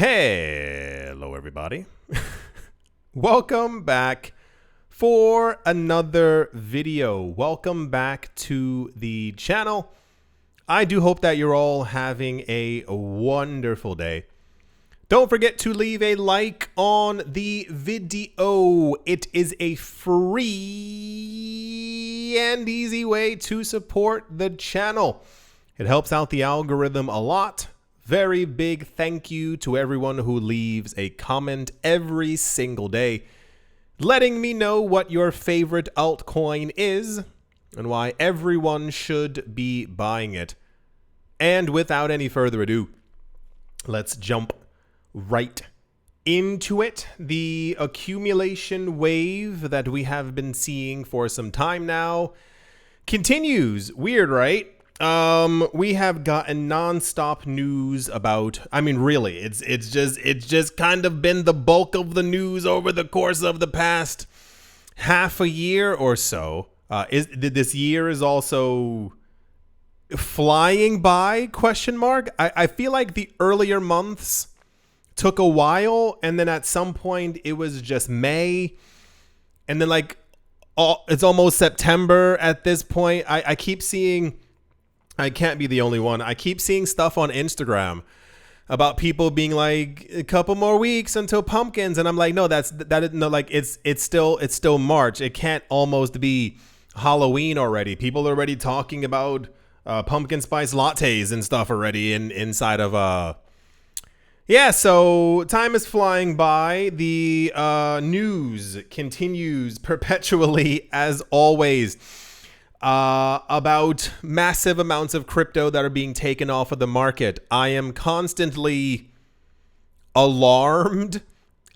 Hello, everybody. Welcome back for another video. Welcome back to the channel. I do hope that you're all having a wonderful day. Don't forget to leave a like on the video. It is a free and easy way to support the channel. It helps out the algorithm a lot. Very big thank you to everyone who leaves a comment every single day, letting me know what your favorite altcoin is and why everyone should be buying it. And without any further ado, let's jump right into it. The accumulation wave that we have been seeing for some time now continues. Weird, right? We have gotten non-stop news about, really, it's just kind of been the bulk of the news over the course of the past half a year or so. This year is also flying by, question mark. I feel like the earlier months took a while, and then at some point it was just May, and then it's almost September at this point. I keep seeing, I can't be the only one, I keep seeing stuff on Instagram about people being like, a couple more weeks until pumpkins, and I'm like, no, it's still March. It can't almost be Halloween already. People are already talking about pumpkin spice lattes and stuff already inside of yeah, so time is flying by. The news continues perpetually as always about massive amounts of crypto that are being taken off of the market. I am constantly alarmed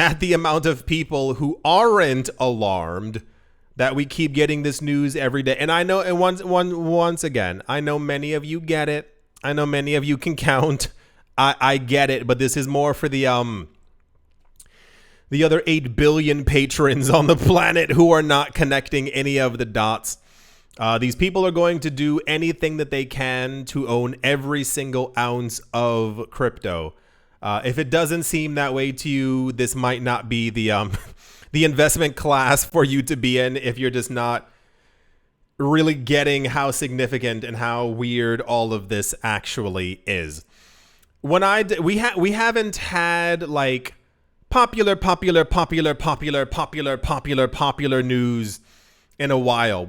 at the amount of people who aren't alarmed that we keep getting this news every day. And I know, and once again, I know many of you get it. I know many of you can count. I get it, but this is more for the other 8 billion patrons on the planet who are not connecting any of the dots. These people are going to do anything that they can to own every single ounce of crypto. If it doesn't seem that way to you, this might not be the the investment class for you to be in if you're just not really getting how significant and how weird all of this actually is. We haven't had like popular news in a while.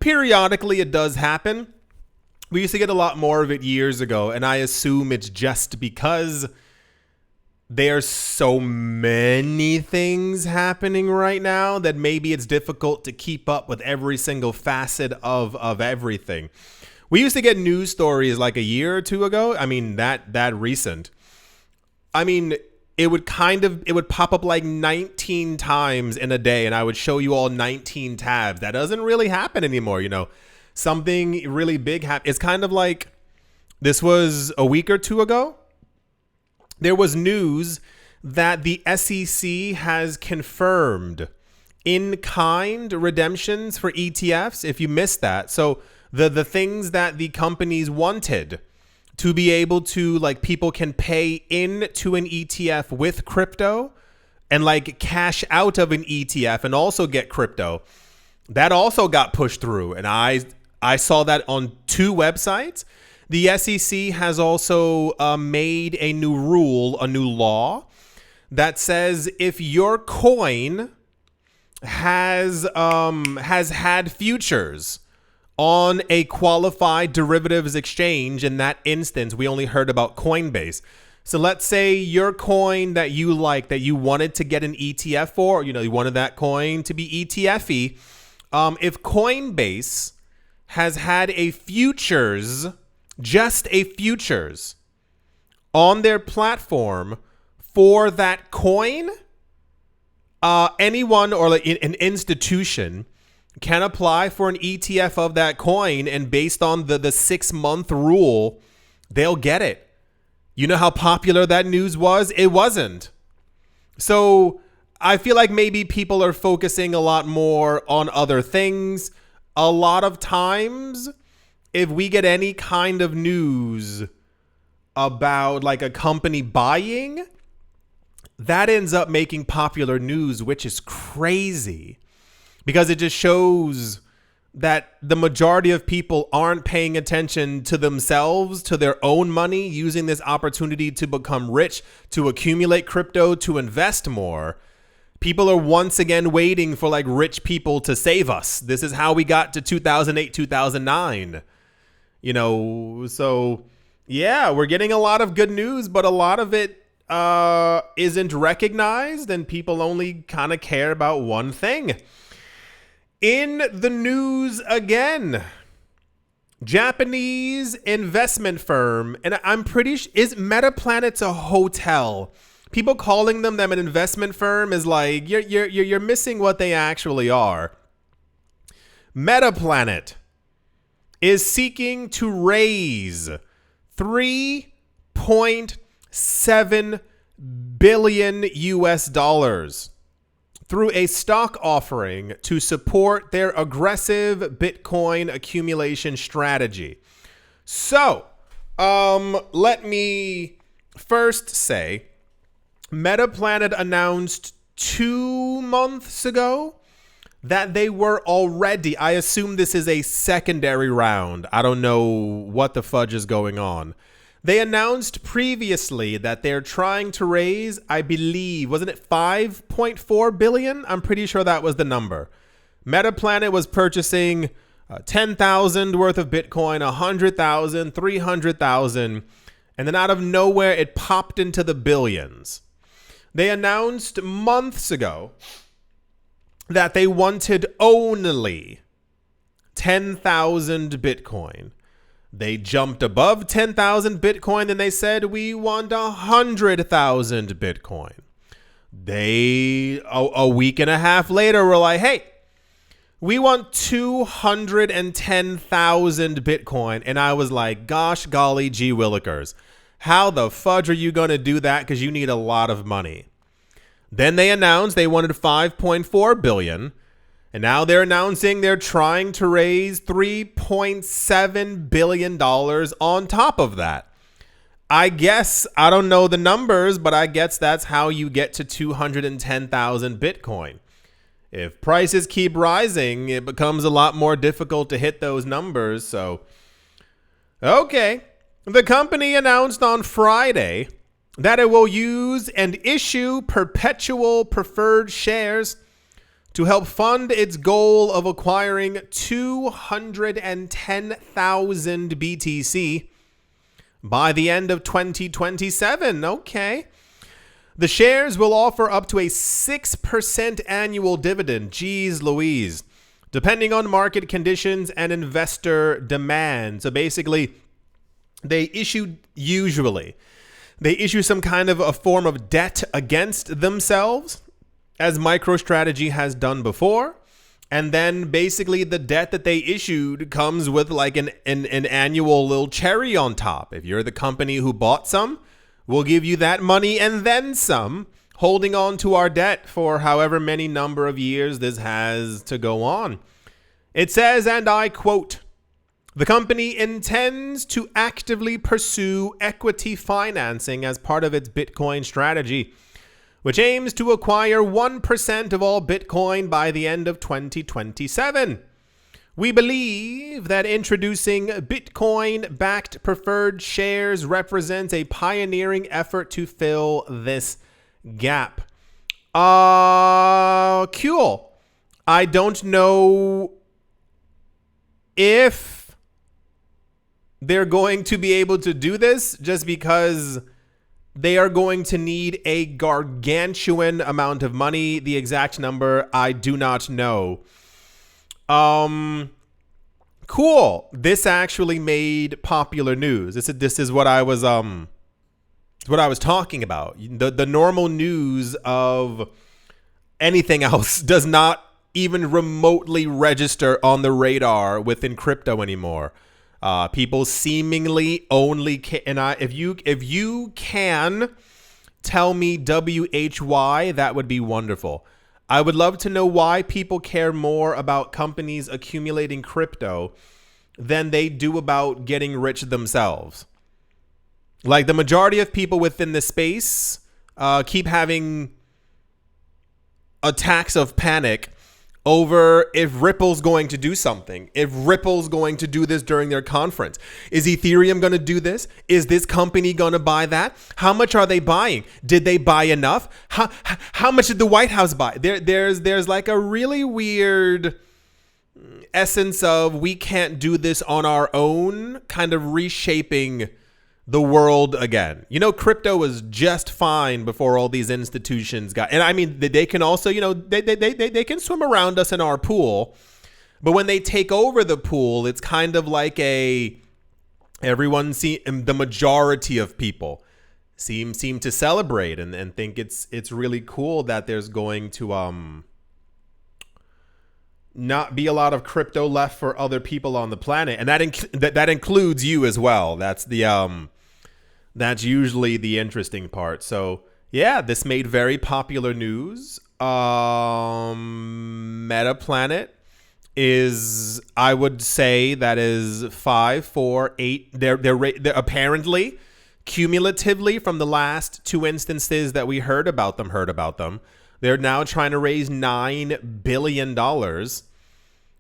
Periodically it does happen. We used to get a lot more of it years ago, and I assume it's just because there's so many things happening right now that maybe it's difficult to keep up with every single facet of everything. We used to get news stories like a year or two ago. That recent. It would pop up like 19 times in a day, and I would show you all 19 tabs. That doesn't really happen anymore, Something really big happened. It's kind of like, this was a week or two ago. There was news that the SEC has confirmed in-kind redemptions for ETFs, if you missed that. So the things that the companies wanted to be able to, like, people can pay into an ETF with crypto and like cash out of an ETF and also get crypto. That also got pushed through, and I saw that on 2 websites. The SEC has also made a new rule, a new law that says if your coin has had futures on a qualified derivatives exchange, in that instance, we only heard about Coinbase. So let's say your coin that you like, that you wanted to get an ETF for, you wanted that coin to be ETF-y. If Coinbase has had a futures, just a futures on their platform for that coin, anyone or like an institution can apply for an ETF of that coin, and based on the 6-month rule, they'll get it. You know how popular that news was? It wasn't. So I feel like maybe people are focusing a lot more on other things. A lot of times, if we get any kind of news about like a company buying, that ends up making popular news, which is crazy because it just shows that the majority of people aren't paying attention to themselves, to their own money, using this opportunity to become rich, to accumulate crypto, to invest more. People are once again waiting for like rich people to save us. This is how we got to 2008, 2009. You know, so yeah, we're getting a lot of good news, but a lot of it isn't recognized, and people only kind of care about one thing. In the news again, Japanese investment firm, and I'm pretty sure, is Metaplanet's a hotel? People calling them an investment firm is like, you're missing what they actually are. Metaplanet is seeking to raise $3.7 billion US through a stock offering to support their aggressive Bitcoin accumulation strategy. So, let me first say, Metaplanet announced 2 months ago that they were already, I assume this is a secondary round. I don't know what the fudge is going on. They announced previously that they're trying to raise, I believe, wasn't it 5.4 billion? I'm pretty sure that was the number. Metaplanet was purchasing 10,000 worth of Bitcoin, 100,000, 300,000, and then out of nowhere it popped into the billions. They announced months ago that they wanted only 10,000 Bitcoin. They jumped above 10,000 Bitcoin and they said, we want 100,000 Bitcoin. They, a week and a half later, were like, hey, we want 210,000 Bitcoin. And I was like, gosh, golly, gee willikers. How the fudge are you going to do that? Because you need a lot of money. Then they announced they wanted 5.4 billion. And now they're announcing they're trying to raise $3.7 billion on top of that. I guess, I don't know the numbers, but I guess that's how you get to 210,000 Bitcoin. If prices keep rising, it becomes a lot more difficult to hit those numbers. So, okay. The company announced on Friday that it will use and issue perpetual preferred shares to help fund its goal of acquiring 210,000 BTC by the end of 2027. Okay. The shares will offer up to a 6% annual dividend. Jeez Louise. Depending on market conditions and investor demand. So basically, they issue some kind of a form of debt against themselves, as MicroStrategy has done before. And then basically the debt that they issued comes with like an annual little cherry on top. If you're the company who bought some, we'll give you that money and then some, holding on to our debt for however many number of years this has to go on. It says, and I quote, the company intends to actively pursue equity financing as part of its Bitcoin strategy, which aims to acquire 1% of all Bitcoin by the end of 2027. We believe that introducing Bitcoin-backed preferred shares represents a pioneering effort to fill this gap. Cool. I don't know if they're going to be able to do this, just because they are going to need a gargantuan amount of money. The exact number, I do not know. Cool. This actually made popular news. This is what I was talking about. The normal news of anything else does not even remotely register on the radar within crypto anymore. People seemingly only can, and if you can tell me WHY, that would be wonderful. I would love to know why people care more about companies accumulating crypto than they do about getting rich themselves. Like the majority of people within the space keep having attacks of panic over if Ripple's going to do something, if Ripple's going to do this during their conference. Is Ethereum going to do this? Is this company going to buy that? How much are they buying? Did they buy enough? How much did the White House buy? There's like a really weird essence of we can't do this on our own, kind of reshaping the world again. You know, crypto was just fine before all these institutions got, and I mean, they can also, you know, they can swim around us in our pool, but when they take over the pool, it's kind of like the majority of people seem to celebrate and think it's really cool that there's going to not be a lot of crypto left for other people on the planet, and that includes you as well. That's usually the interesting part. So yeah, this made very popular news. Metaplanet is, I would say, that is 5, 4, 8. They're apparently cumulatively from the last 2 instances that we heard about them. They're now trying to raise $9 billion.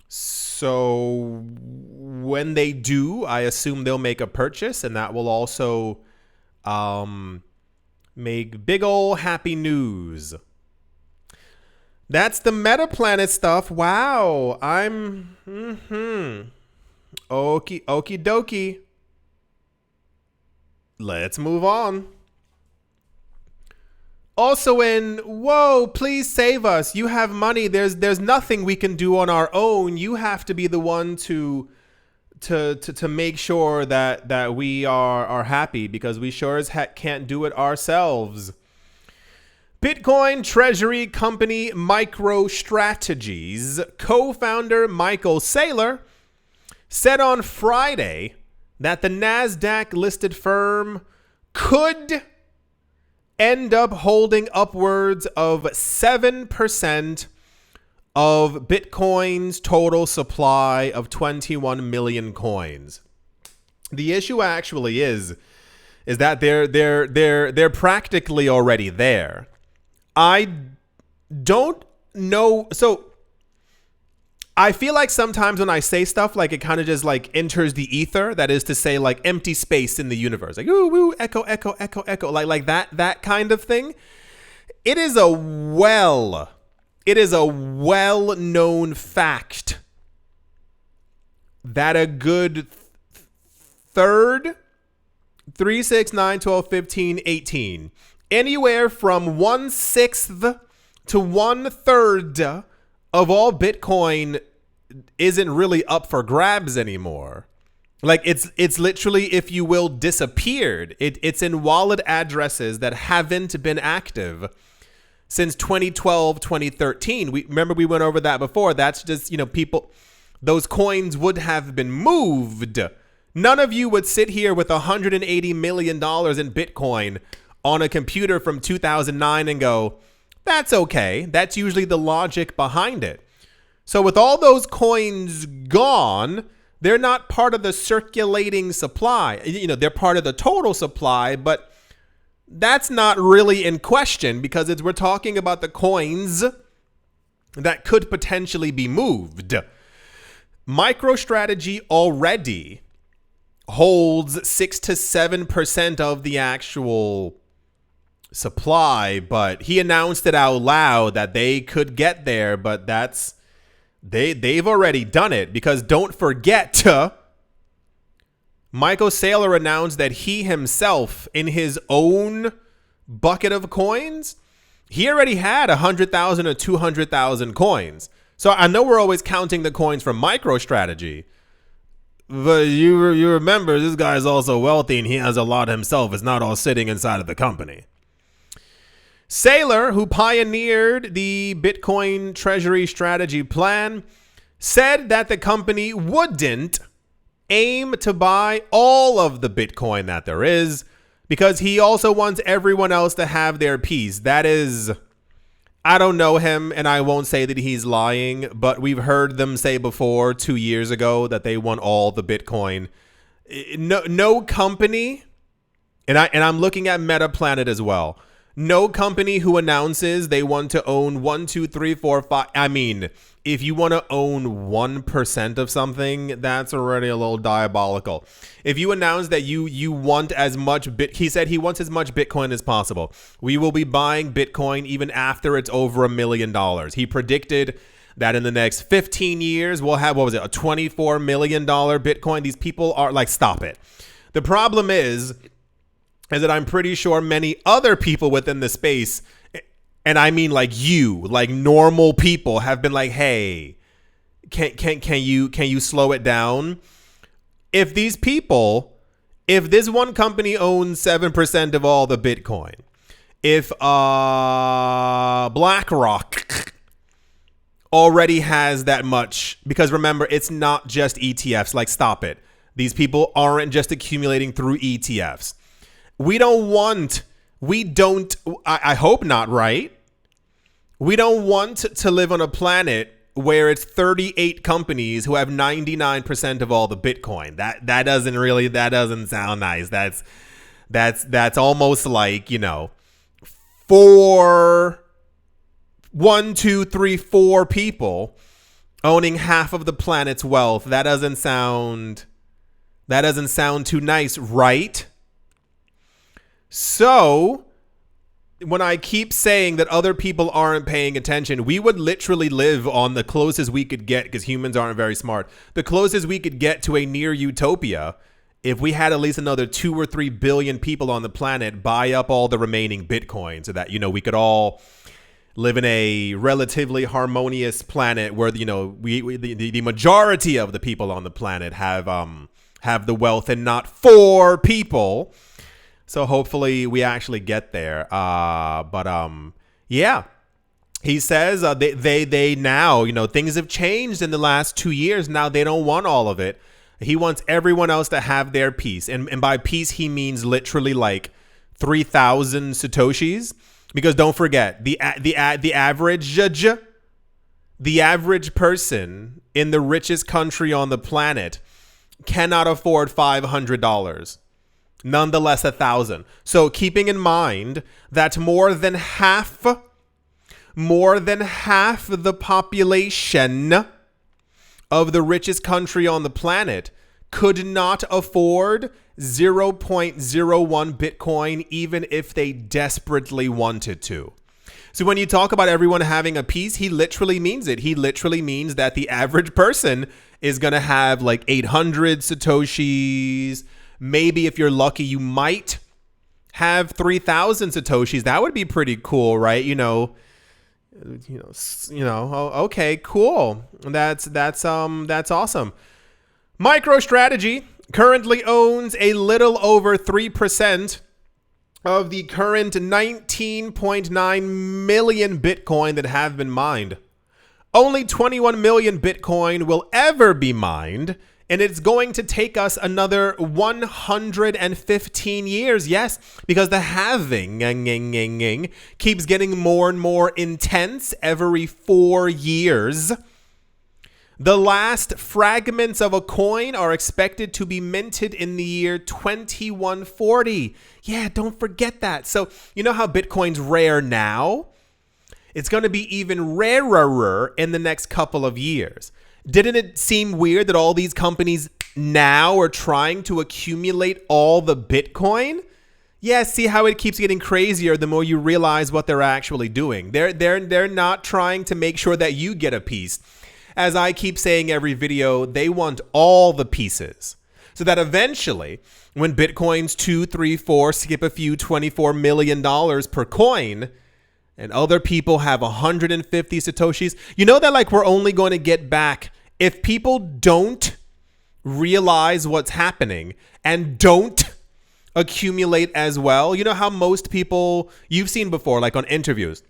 So when they do, I assume they'll make a purchase, and that will also make big ol' happy news. That's the Metaplanet stuff. Wow. Okie dokie. Let's move on. Also whoa, please save us. You have money. There's nothing we can do on our own. You have to be the one to make sure that we are happy, because we sure as heck can't do it ourselves. Bitcoin treasury company MicroStrategy's co-founder Michael Saylor said on Friday that the NASDAQ listed firm could end up holding upwards of 7% of Bitcoin's total supply of 21 million coins. The issue actually is that they're practically already there. I don't know. So I feel like sometimes when I say stuff, like it kind of just like enters the ether. That is to say, like empty space in the universe, like ooh, woo, echo, echo, echo, echo, like that kind of thing. It is a well-known fact that a good third, 3, 6, 9, 12, 15, 18, anywhere from 1/6 to 1/3 of all Bitcoin isn't really up for grabs anymore. Like it's literally, if you will, disappeared. It's in wallet addresses that haven't been active since 2012, 2013. We went over that before. That's just, people, those coins would have been moved. None of you would sit here with $180 million in Bitcoin on a computer from 2009 and go, that's okay. That's usually the logic behind it. So with all those coins gone, they're not part of the circulating supply. They're part of the total supply, but that's not really in question, because we're talking about the coins that could potentially be moved. MicroStrategy already holds 6 to 7% of the actual supply, but he announced it out loud that they could get there, but they've already done it, because don't forget, Michael Saylor announced that he himself, in his own bucket of coins, he already had 100,000 or 200,000 coins. So I know we're always counting the coins from MicroStrategy, but you remember this guy is also wealthy and he has a lot himself. It's not all sitting inside of the company. Saylor, who pioneered the Bitcoin treasury strategy plan, said that the company wouldn't aim to buy all of the Bitcoin that there is, because he also wants everyone else to have their piece. That is, I don't know him, and I won't say that he's lying, but we've heard them say before 2 years ago that they want all the Bitcoin. No company And I'm looking at Metaplanet as well. No company who announces they want to own 1, 2, 3, 4, 5. I mean, if you want to own 1% of something, that's already a little diabolical. If you announce that you want as much he said he wants as much Bitcoin as possible. We will be buying Bitcoin even after it's over $1 million. He predicted that in the next 15 years, we'll have, a $24 million Bitcoin. These people are like, stop it. The problem is that I'm pretty sure many other people within the space, and I mean like normal people, have been like, hey, can you slow it down? If this one company owns 7% of all the Bitcoin, if BlackRock already has that much, because remember, it's not just ETFs. Like, stop it. These people aren't just accumulating through ETFs. I hope not, right? We don't want to live on a planet where it's 38 companies who have 99% of all the Bitcoin. That doesn't sound nice. That's almost like, 4 people owning half of the planet's wealth. That doesn't sound too nice, right? So, when I keep saying that other people aren't paying attention, we would literally live on the closest we could get, because humans aren't very smart, the closest we could get to a near utopia if we had at least another 2 or 3 billion people on the planet buy up all the remaining Bitcoin, so that, we could all live in a relatively harmonious planet where, the majority of the people on the planet have the wealth and not 4 people. So hopefully we actually get there. Yeah. He says they now, things have changed in the last 2 years. Now they don't want all of it. He wants everyone else to have their piece. And by piece, he means literally like 3,000 Satoshis. Because don't forget, the average person in the richest country on the planet cannot afford $500. Nonetheless, 1,000. So keeping in mind that more than half the population of the richest country on the planet could not afford 0.01 Bitcoin, even if they desperately wanted to. So when you talk about everyone having a piece, he literally means it. He literally means that the average person is going to have like 800 Satoshis. Maybe if you're lucky, you might have 3,000 Satoshis. That would be pretty cool, right? Okay, cool. That's awesome. MicroStrategy currently owns a little over 3% of the current 19.9 million Bitcoin that have been mined. Only 21 million Bitcoin will ever be mined, and it's going to take us another 115 years. Yes, because the halving keeps getting more and more intense every 4 years. The last fragments of a coin are expected to be minted in the year 2140. Yeah, don't forget that. So, you know how Bitcoin's rare now? It's going to be even rarer in the next couple of years. Didn't it seem weird that all these companies now are trying to accumulate all the Bitcoin? Yeah, see how it keeps getting crazier the more you realize what they're actually doing. They're not trying to make sure that you get a piece. As I keep saying every video, they want all the pieces. So that eventually, when Bitcoin's 2, 3, 4, skip a few, $24 million per coin, and other people have 150 Satoshis, you know that like we're only going to get back if people don't realize what's happening and don't accumulate as well. You know how most people, you've seen before, like on interviews,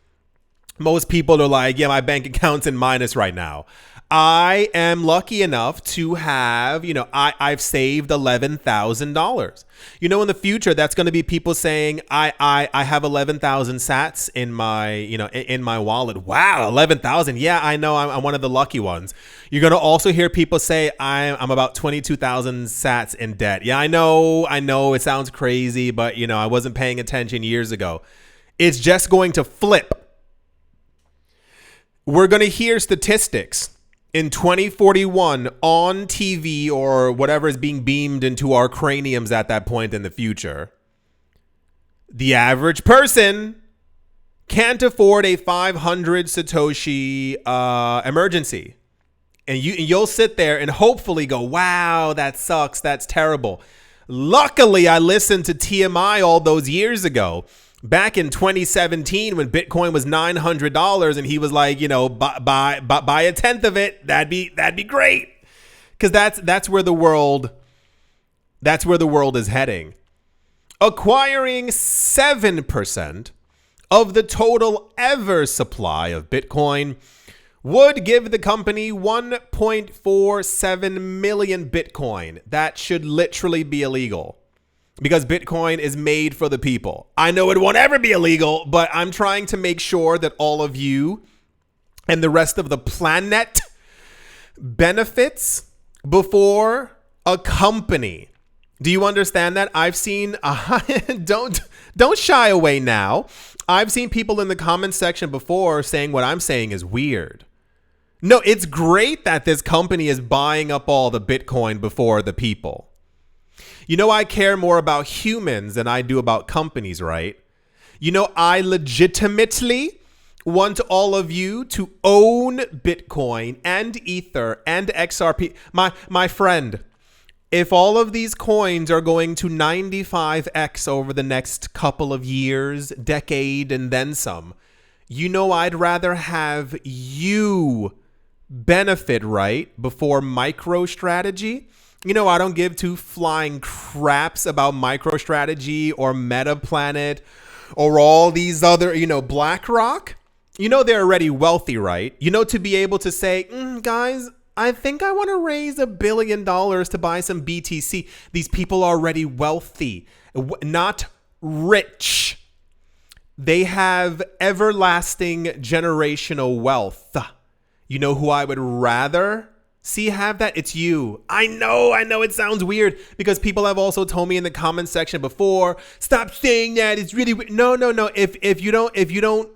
most people are like, yeah, my bank account's in minus right now. I am lucky enough to have, I've saved $11,000. In the future, that's going to be people saying, I have 11,000 sats in my, in my wallet. Wow, 11,000. Yeah, I know. I'm one of the lucky ones. You're going to also hear people say, I'm about 22,000 sats in debt. Yeah, I know. It sounds crazy, but, I wasn't paying attention years ago. It's just going to flip. We're going to hear statistics in 2041 on TV or whatever is being beamed into our craniums at that point in the future. The average person can't afford a 500 Satoshi emergency. And you'll sit there and hopefully go, wow, that sucks. That's terrible. Luckily, I listened to TMI all those years ago. Back in 2017, when Bitcoin was $900, and he was like, buy a tenth of it. That'd be great, because that's where the world is heading. Acquiring 7% of the total ever supply of Bitcoin would give the company 1.47 million Bitcoin. That should literally be illegal, because Bitcoin is made for the people. I know it won't ever be illegal, but I'm trying to make sure that all of you and the rest of the planet benefits before a company. Do you understand that? I've seen, don't shy away now. I've seen people in the comments section before saying what I'm saying is weird. No, it's great that this company is buying up all the Bitcoin before the people. I care more about humans than I do about companies, right? I legitimately want all of you to own Bitcoin and Ether and XRP. My friend, if all of these coins are going to 95x over the next couple of years, decade, and then some, I'd rather have you benefit, right, before MicroStrategy. I don't give two flying craps about MicroStrategy or Metaplanet or all these other, BlackRock. They're already wealthy, right? To be able to say, guys, I think I want to raise $1 billion to buy some BTC. These people are already wealthy, not rich. They have everlasting generational wealth. Who I would rather see have that? It's you. I know it sounds weird, because people have also told me in the comment section before, stop saying that. It's really weird. No. If you don't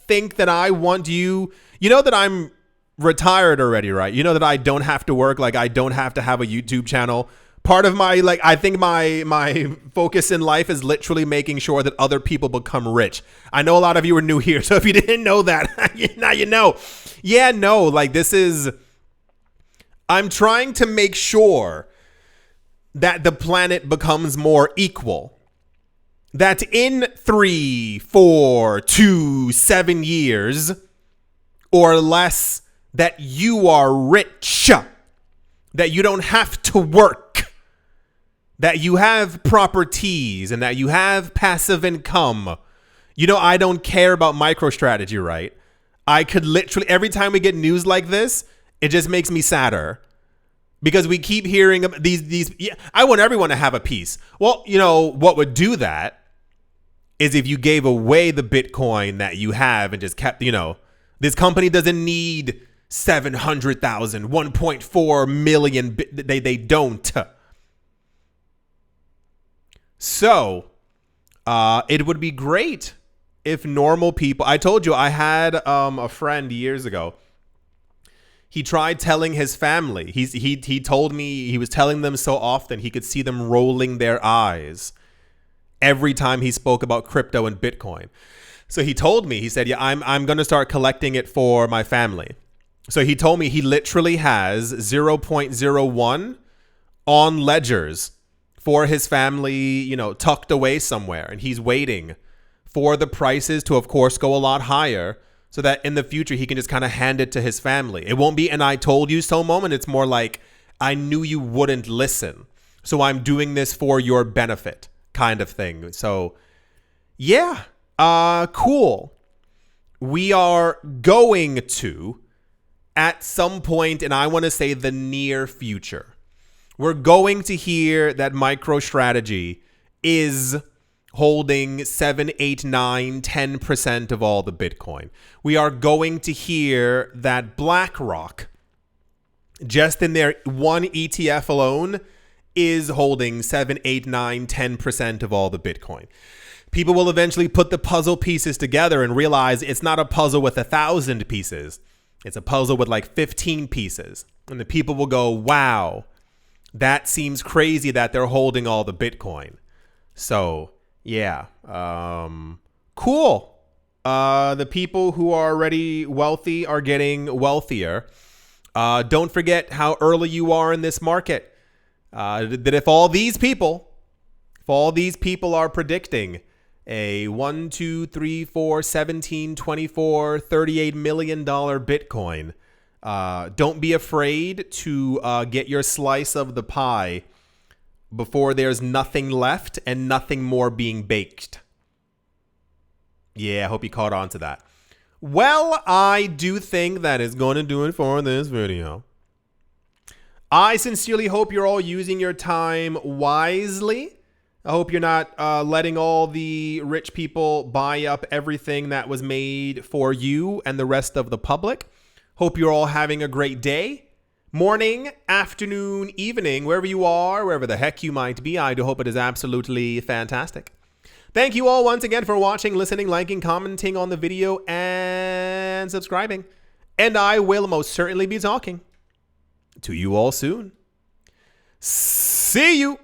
think that I want you, that I'm retired already, right? That I don't have to work, like I don't have to have a YouTube channel. Part of my, I think my focus in life is literally making sure that other people become rich. I know a lot of you are new here, so if you didn't know that, now you know. Yeah, no, this is, I'm trying to make sure that the planet becomes more equal. That in 3, 4, 2, 7 years or less, that you are rich, that you don't have to work, that you have properties, and that you have passive income. I don't care about MicroStrategy, right? I could literally, every time we get news like this, it just makes me sadder, because we keep hearing these. Yeah, I want everyone to have a piece. Well, what would do that is if you gave away the Bitcoin that you have and just kept, this company doesn't need 700,000, 1.4 million. They don't. So it would be great if normal people, I told you I had a friend years ago. He tried telling his family. He told me he was telling them so often he could see them rolling their eyes every time he spoke about crypto and Bitcoin. So he told me, he said, yeah, I'm going to start collecting it for my family. So he told me he literally has 0.01 on ledgers for his family, tucked away somewhere. And he's waiting for the prices to, of course, go a lot higher, so that in the future he can just kind of hand it to his family. It won't be an I told you so moment. It's more like, I knew you wouldn't listen, so I'm doing this for your benefit kind of thing. So yeah, cool. We are going to at some point, and I want to say the near future, we're going to hear that MicroStrategy is holding 7, 8, 9, 10% of all the Bitcoin. We are going to hear that BlackRock, just in their one ETF alone, is holding 7, 8, 9, 10% of all the Bitcoin. People will eventually put the puzzle pieces together and realize it's not a puzzle with 1,000 pieces. It's a puzzle with like 15 pieces. And the people will go, wow, that seems crazy that they're holding all the Bitcoin. So, yeah. Cool. The people who are already wealthy are getting wealthier. Don't forget how early you are in this market. That if all these people are predicting a 1, 2, 3, 4, 17, 24, $38 million Bitcoin, don't be afraid to get your slice of the pie before there's nothing left and nothing more being baked. Yeah, I hope you caught on to that. Well, I do think that is going to do it for this video. I sincerely hope you're all using your time wisely. I hope you're not letting all the rich people buy up everything that was made for you and the rest of the public. Hope you're all having a great day, morning, afternoon, evening, wherever you are, wherever the heck you might be. I do hope it is absolutely fantastic. Thank you all once again for watching, listening, liking, commenting on the video, and subscribing. And I will most certainly be talking to you all soon. See you.